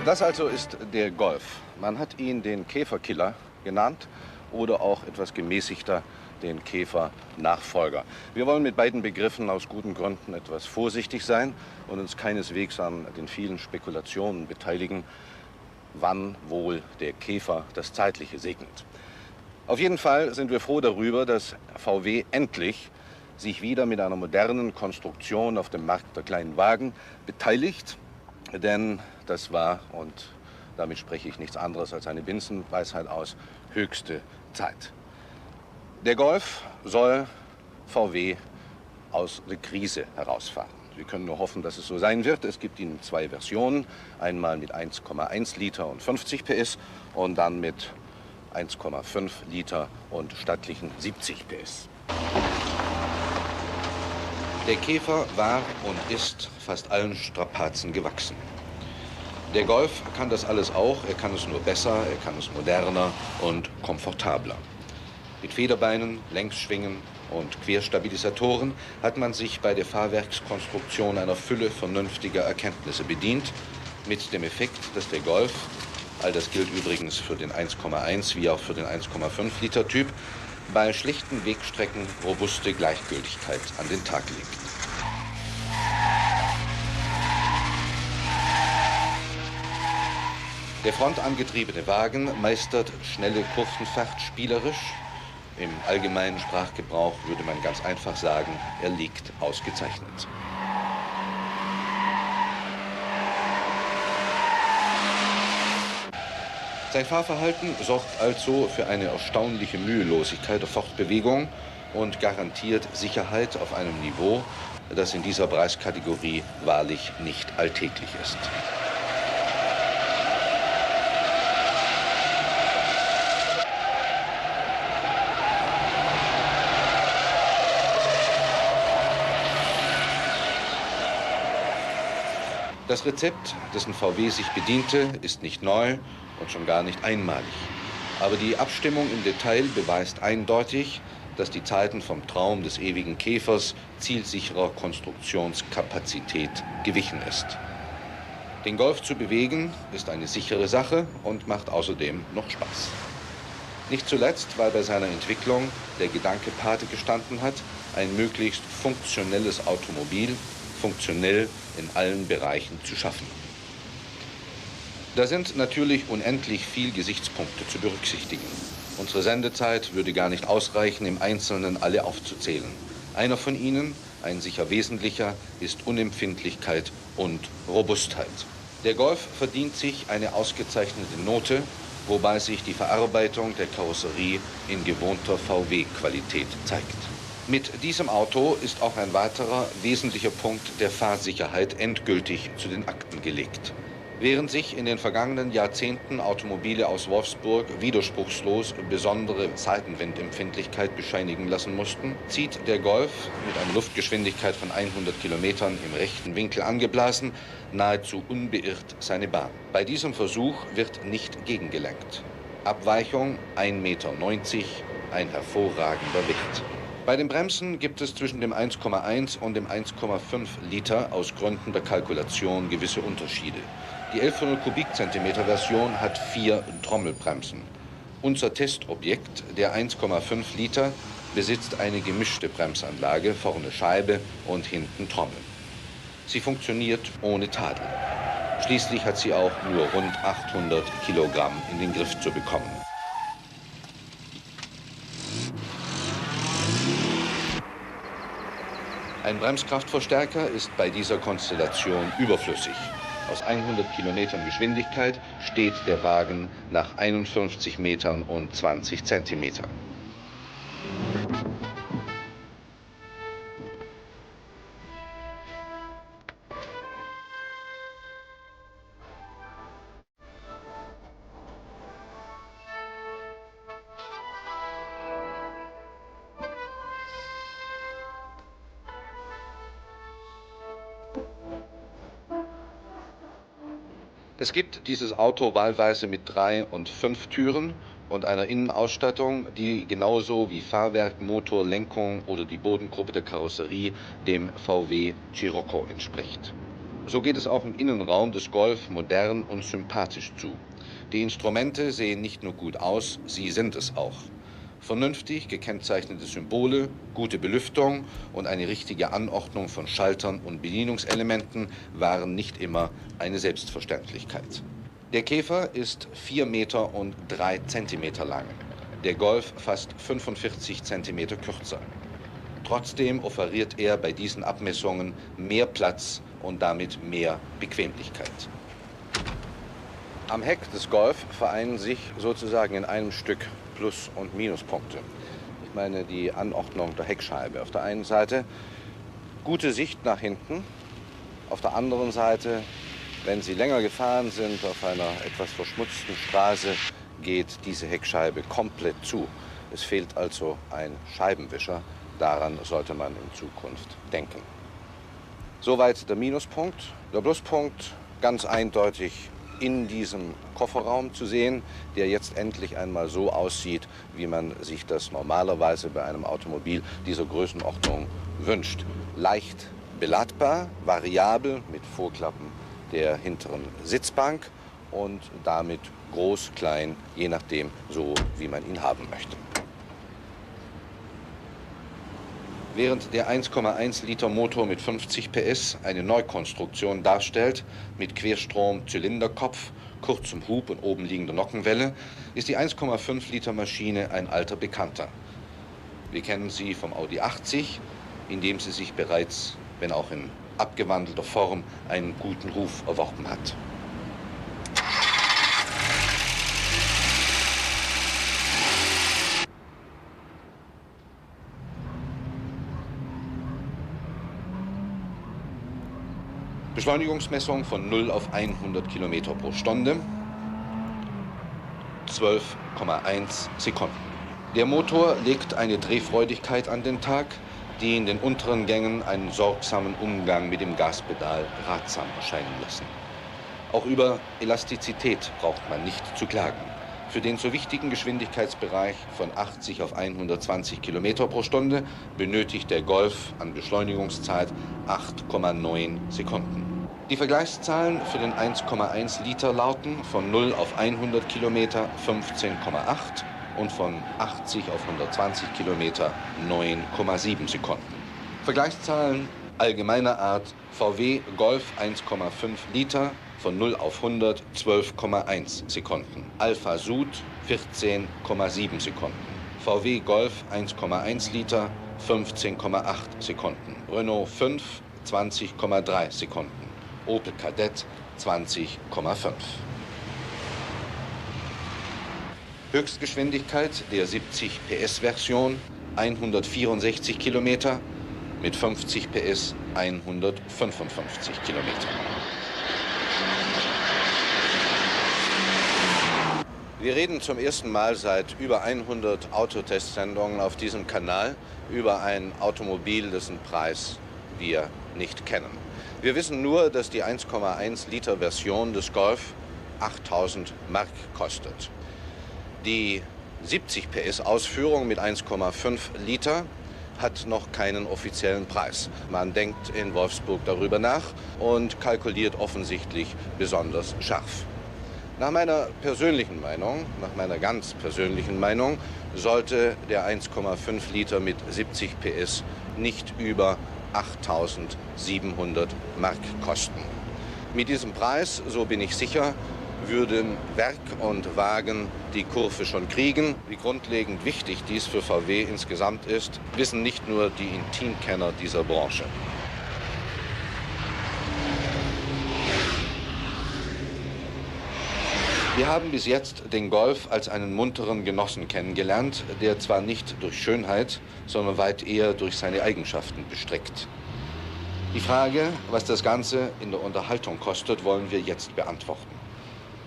Das also ist der Golf. Man hat ihn den Käferkiller genannt oder auch etwas gemäßigter den Käfer-Nachfolger. Wir wollen mit beiden Begriffen aus guten Gründen etwas vorsichtig sein und uns keineswegs an den vielen Spekulationen beteiligen, wann wohl der Käfer das Zeitliche segnet. Auf jeden Fall sind wir froh darüber, dass VW endlich sich wieder mit einer modernen Konstruktion auf dem Markt der kleinen Wagen beteiligt. Denn das war, und damit spreche ich nichts anderes als eine Binsenweisheit aus, höchste Zeit. Der Golf soll VW aus der Krise herausfahren. Wir können nur hoffen, dass es so sein wird. Es gibt ihn in zwei Versionen. Einmal mit 1,1 Liter und 50 PS und dann mit 1,5 Liter und stattlichen 70 PS. Der Käfer war und ist fast allen Strapazen gewachsen. Der Golf kann das alles auch, er kann es nur besser, er kann es moderner und komfortabler. Mit Federbeinen, Längsschwingen und Querstabilisatoren hat man sich bei der Fahrwerkskonstruktion einer Fülle vernünftiger Erkenntnisse bedient, mit dem Effekt, dass der Golf, all das gilt übrigens für den 1,1 wie auch für den 1,5 Liter Typ, bei schlichten Wegstrecken robuste Gleichgültigkeit an den Tag legt. Der frontangetriebene Wagen meistert schnelle Kurvenfahrt spielerisch. Im allgemeinen Sprachgebrauch würde man ganz einfach sagen, er liegt ausgezeichnet. Sein Fahrverhalten sorgt also für eine erstaunliche Mühelosigkeit der Fortbewegung und garantiert Sicherheit auf einem Niveau, das in dieser Preiskategorie wahrlich nicht alltäglich ist. Das Rezept, dessen VW sich bediente, ist nicht neu und schon gar nicht einmalig. Aber die Abstimmung im Detail beweist eindeutig, dass die Zeiten vom Traum des ewigen Käfers zielsicherer Konstruktionskapazität gewichen ist. Den Golf zu bewegen ist eine sichere Sache und macht außerdem noch Spaß. Nicht zuletzt, weil bei seiner Entwicklung der Gedanke Pate gestanden hat, ein möglichst funktionelles Automobil funktionell in allen Bereichen zu schaffen. Da sind natürlich unendlich viele Gesichtspunkte zu berücksichtigen. Unsere Sendezeit würde gar nicht ausreichen, im Einzelnen alle aufzuzählen. Einer von ihnen, ein sicher wesentlicher, ist Unempfindlichkeit und Robustheit. Der Golf verdient sich eine ausgezeichnete Note, wobei sich die Verarbeitung der Karosserie in gewohnter VW-Qualität zeigt. Mit diesem Auto ist auch ein weiterer wesentlicher Punkt der Fahrsicherheit endgültig zu den Akten gelegt. Während sich in den vergangenen Jahrzehnten Automobile aus Wolfsburg widerspruchslos besondere Seitenwindempfindlichkeit bescheinigen lassen mussten, zieht der Golf mit einer Luftgeschwindigkeit von 100 Kilometern im rechten Winkel angeblasen nahezu unbeirrt seine Bahn. Bei diesem Versuch wird nicht gegengelenkt. Abweichung 1,90 Meter, ein hervorragender Wert. Bei den Bremsen gibt es zwischen dem 1,1 und dem 1,5 Liter aus Gründen der Kalkulation gewisse Unterschiede. Die 1100 Kubikzentimeter Version hat 4 Trommelbremsen. Unser Testobjekt, der 1,5 Liter, besitzt eine gemischte Bremsanlage, vorne Scheibe und hinten Trommel. Sie funktioniert ohne Tadel. Schließlich hat sie auch nur rund 800 Kilogramm in den Griff zu bekommen. Ein Bremskraftverstärker ist bei dieser Konstellation überflüssig. Aus 100 Kilometern Geschwindigkeit steht der Wagen nach 51 Metern und 20 Zentimetern. Es gibt dieses Auto wahlweise mit 3 und 5 Türen und einer Innenausstattung, die genauso wie Fahrwerk, Motor, Lenkung oder die Bodengruppe der Karosserie dem VW Scirocco entspricht. So geht es auch im Innenraum des Golf modern und sympathisch zu. Die Instrumente sehen nicht nur gut aus, sie sind es auch. Vernünftig gekennzeichnete Symbole, gute Belüftung und eine richtige Anordnung von Schaltern und Bedienungselementen waren nicht immer eine Selbstverständlichkeit. Der Käfer ist 4,03 Meter lang, der Golf fast 45 Zentimeter kürzer. Trotzdem offeriert er bei diesen Abmessungen mehr Platz und damit mehr Bequemlichkeit. Am Heck des Golf vereinen sich sozusagen in einem Stück Plus- und Minuspunkte. Ich meine die Anordnung der Heckscheibe. Auf der einen Seite gute Sicht nach hinten, auf der anderen Seite, wenn Sie länger gefahren sind auf einer etwas verschmutzten Straße, geht diese Heckscheibe komplett zu. Es fehlt also ein Scheibenwischer. Daran sollte man in Zukunft denken. Soweit der Minuspunkt. Der Pluspunkt ganz eindeutig in diesem Kofferraum zu sehen, der jetzt endlich einmal so aussieht, wie man sich das normalerweise bei einem Automobil dieser Größenordnung wünscht. Leicht beladbar, variabel mit Vorklappen der hinteren Sitzbank und damit groß, klein, je nachdem, so wie man ihn haben möchte. Während der 1,1 Liter Motor mit 50 PS eine Neukonstruktion darstellt, mit Querstrom-Zylinderkopf, kurzem Hub und oben liegender Nockenwelle, ist die 1,5 Liter Maschine ein alter Bekannter. Wir kennen sie vom Audi 80, in dem sie sich bereits, wenn auch in abgewandelter Form, einen guten Ruf erworben hat. Beschleunigungsmessung von 0 auf 100 Kilometer pro Stunde, 12,1 Sekunden. Der Motor legt eine Drehfreudigkeit an den Tag, die in den unteren Gängen einen sorgsamen Umgang mit dem Gaspedal ratsam erscheinen lassen. Auch über Elastizität braucht man nicht zu klagen. Für den so wichtigen Geschwindigkeitsbereich von 80 auf 120 Kilometer pro Stunde benötigt der Golf an Beschleunigungszeit 8,9 Sekunden. Die Vergleichszahlen für den 1,1 Liter lauten von 0 auf 100 Kilometer 15,8 und von 80 auf 120 Kilometer 9,7 Sekunden. Vergleichszahlen allgemeiner Art: VW Golf 1,5 Liter von 0 auf 100 12,1 Sekunden. Alfa Sud 14,7 Sekunden. VW Golf 1,1 Liter 15,8 Sekunden. Renault 5 20,3 Sekunden. Opel Kadett 20,5. Höchstgeschwindigkeit der 70 PS-Version 164 Kilometer, mit 50 PS 155 Kilometer. Wir reden zum ersten Mal seit über 100 Autotestsendungen auf diesem Kanal über ein Automobil, dessen Preis wir nicht kennen. Wir wissen nur, dass die 1,1 Liter Version des Golf 8.000 Mark kostet. Die 70 PS Ausführung mit 1,5 Liter hat noch keinen offiziellen Preis. Man denkt in Wolfsburg darüber nach und kalkuliert offensichtlich besonders scharf. Nach meiner persönlichen Meinung, nach meiner ganz persönlichen Meinung, sollte der 1,5 Liter mit 70 PS nicht über 8.700 Mark kosten. Mit diesem Preis, so bin ich sicher, würden Werk und Wagen die Kurve schon kriegen. Wie grundlegend wichtig dies für VW insgesamt ist, wissen nicht nur die Intimkenner dieser Branche. Wir haben bis jetzt den Golf als einen munteren Genossen kennengelernt, der zwar nicht durch Schönheit, sondern weit eher durch seine Eigenschaften bestreckt. Die Frage, was das Ganze in der Unterhaltung kostet, wollen wir jetzt beantworten.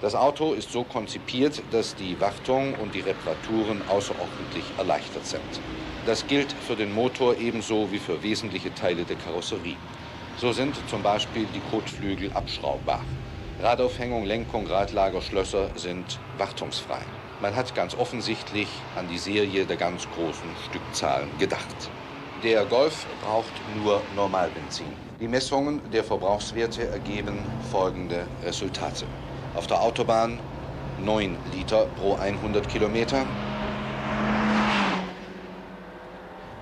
Das Auto ist so konzipiert, dass die Wartung und die Reparaturen außerordentlich erleichtert sind. Das gilt für den Motor ebenso wie für wesentliche Teile der Karosserie. So sind zum Beispiel die Kotflügel abschraubbar. Radaufhängung, Lenkung, Radlager, Schlösser sind wartungsfrei. Man hat ganz offensichtlich an die Serie der ganz großen Stückzahlen gedacht. Der Golf braucht nur Normalbenzin. Die Messungen der Verbrauchswerte ergeben folgende Resultate. Auf der Autobahn 9 Liter pro 100 Kilometer,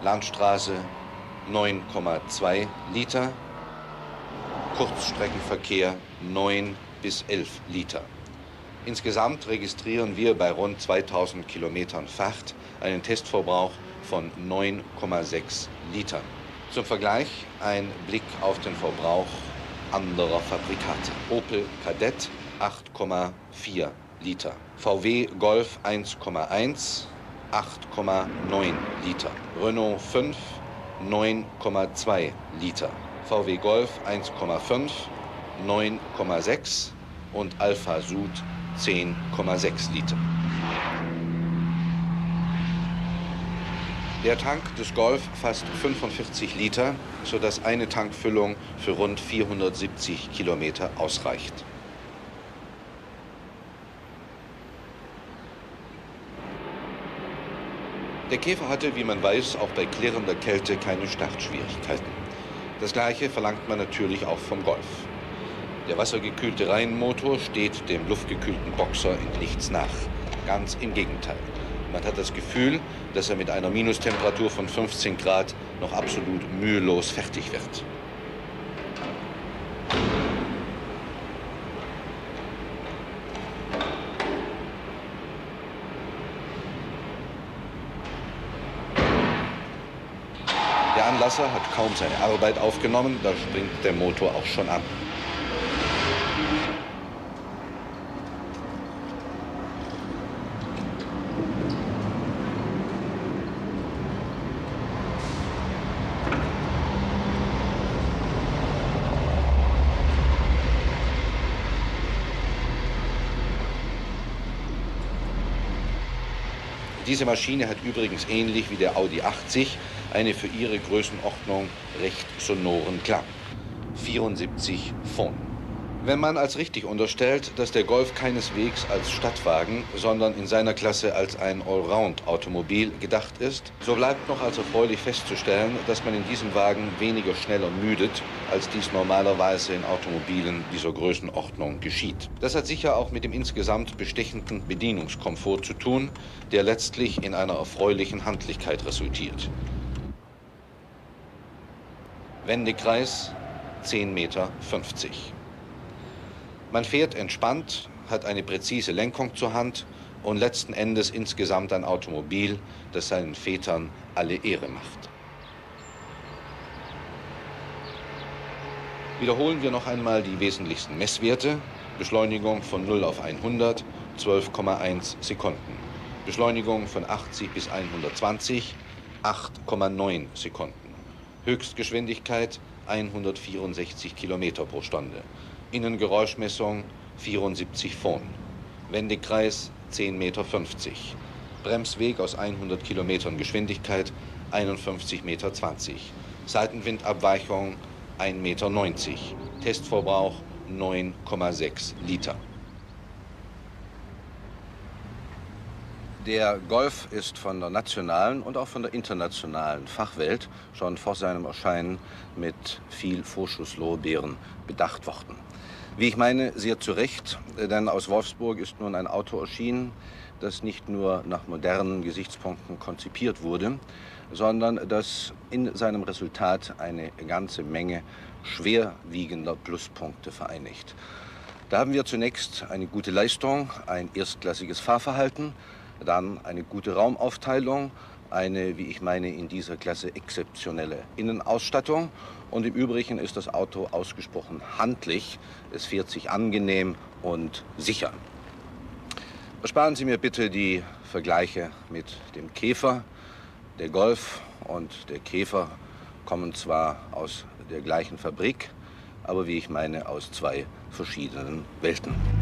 Landstraße 9,2 Liter, Kurzstreckenverkehr 9 bis 11 Liter. Insgesamt registrieren wir bei rund 2000 Kilometern Fahrt einen Testverbrauch von 9,6 Litern. Zum Vergleich ein Blick auf den Verbrauch anderer Fabrikate. Opel Kadett 8,4 Liter, VW Golf 1,1, 8,9 Liter, Renault 5 9,2 Liter, VW Golf 1,5, 9,6 und Alfa Sud 10,6 Liter. Der Tank des Golf fasst 45 Liter, sodass eine Tankfüllung für rund 470 Kilometer ausreicht. Der Käfer hatte, wie man weiß, auch bei klirrender Kälte keine Startschwierigkeiten. Das Gleiche verlangt man natürlich auch vom Golf. Der wassergekühlte Reihenmotor steht dem luftgekühlten Boxer in nichts nach. Ganz im Gegenteil. Man hat das Gefühl, dass er mit einer Minustemperatur von 15 Grad noch absolut mühelos fertig wird. Der Anlasser hat kaum seine Arbeit aufgenommen, da springt der Motor auch schon an. Diese Maschine hat übrigens ähnlich wie der Audi 80 eine für ihre Größenordnung recht sonoren Klang. 74 Phon. Wenn man als richtig unterstellt, dass der Golf keineswegs als Stadtwagen, sondern in seiner Klasse als ein Allround-Automobil gedacht ist, so bleibt noch als erfreulich festzustellen, dass man in diesem Wagen weniger schnell ermüdet, als dies normalerweise in Automobilen dieser Größenordnung geschieht. Das hat sicher auch mit dem insgesamt bestechenden Bedienungskomfort zu tun, der letztlich in einer erfreulichen Handlichkeit resultiert. Wendekreis 10,50 Meter. Man fährt entspannt, hat eine präzise Lenkung zur Hand und letzten Endes insgesamt ein Automobil, das seinen Vätern alle Ehre macht. Wiederholen wir noch einmal die wesentlichsten Messwerte. Beschleunigung von 0 auf 100, 12,1 Sekunden. Beschleunigung von 80 bis 120, 8,9 Sekunden. Höchstgeschwindigkeit 164 Kilometer pro Stunde. Innengeräuschmessung 74 Phon. Wendekreis 10,50 Meter. Bremsweg aus 100 Kilometern Geschwindigkeit 51,20 Meter. Seitenwindabweichung 1,90 Meter. Testverbrauch 9,6 Liter. Der Golf ist von der nationalen und auch von der internationalen Fachwelt schon vor seinem Erscheinen mit viel Vorschusslorbeeren bedacht worden. Wie ich meine, sehr zu Recht, denn aus Wolfsburg ist nun ein Auto erschienen, das nicht nur nach modernen Gesichtspunkten konzipiert wurde, sondern das in seinem Resultat eine ganze Menge schwerwiegender Pluspunkte vereinigt. Da haben wir zunächst eine gute Leistung, ein erstklassiges Fahrverhalten, dann eine gute Raumaufteilung, eine, wie ich meine, in dieser Klasse exzeptionelle Innenausstattung. Und im Übrigen ist das Auto ausgesprochen handlich. Es fährt sich angenehm und sicher. Ersparen Sie mir bitte die Vergleiche mit dem Käfer. Der Golf und der Käfer kommen zwar aus der gleichen Fabrik, aber wie ich meine, aus zwei verschiedenen Welten.